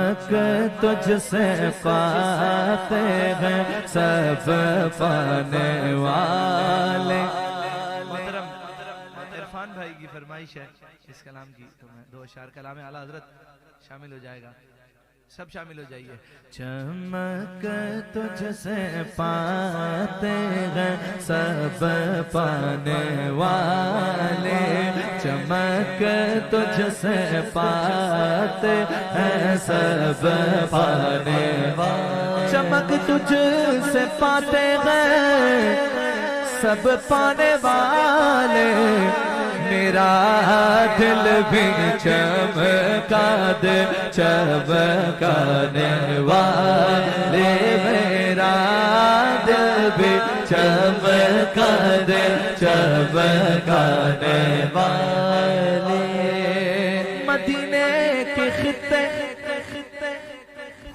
چمک تجھ سے پاتے ہیں سب پانے والے. محترم عرفان بھائی کی فرمائش ہے اس کلام کی، تو میں دو اشعار کلام اعلیٰ حضرت شامل ہو جائے گا. سب شامل ہو جائیے. چمک تجھ سے پاتے ہیں سب پانے والے. چمک تجھ سے پاتے ہیں سب پانے والے. چمک تجھ سے پاتے ہیں سب پانے والے. میرا دل بھی چمکا دے چمکانے والے. میرا دل بھی چمکا دے چمکانے والے. مدینے کے خطے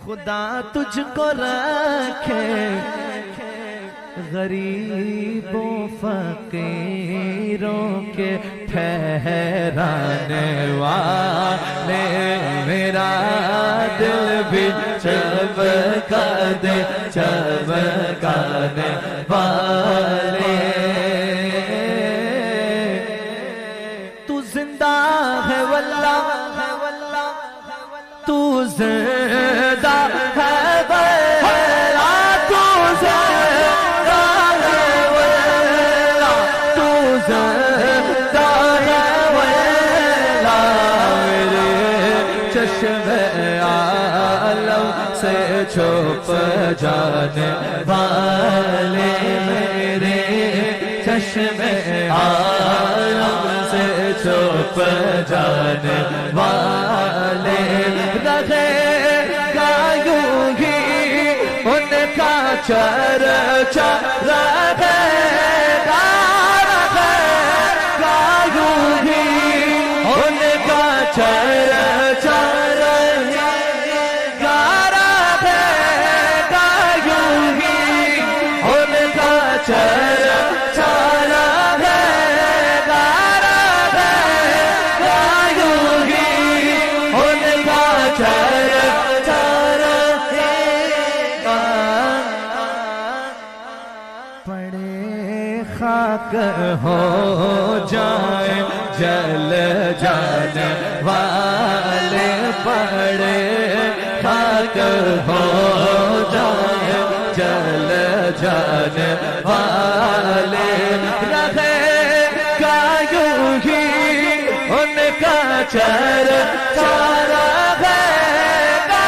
خدا تجھ کو رکھے، غریبوں فقیروں کے ٹھہرانے والے. میرا دل بھی چمکا دے چمکانے والے. تو زندہ ہے واللہ تو زندہ ہے واللہ تو زندہ ہے واللہ تو زندہ ہے واللہ. میرے چشم عالم سے چھپ جانے والے. میرے چشم عالم سے چھپ جانے والے. رہے گا یوں ہی ان کا چرچا رہے گا یوں ہی ان کا چرچا رہے گا یوں ہی ان کا چرچا رہے گا یوں ہی ان کا چرچا رہے گا. پڑے خاک ہو جائے جل جانے والے. پڑے خاک ہو جائے جل جانے والے. رہے گا یوں ہی ان کا چرچا رہے گا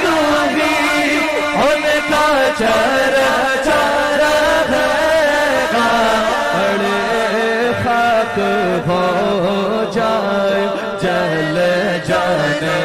یوں ہی ان کا چرچا رہے گا. بڑے خاک ہو جائے جل جانے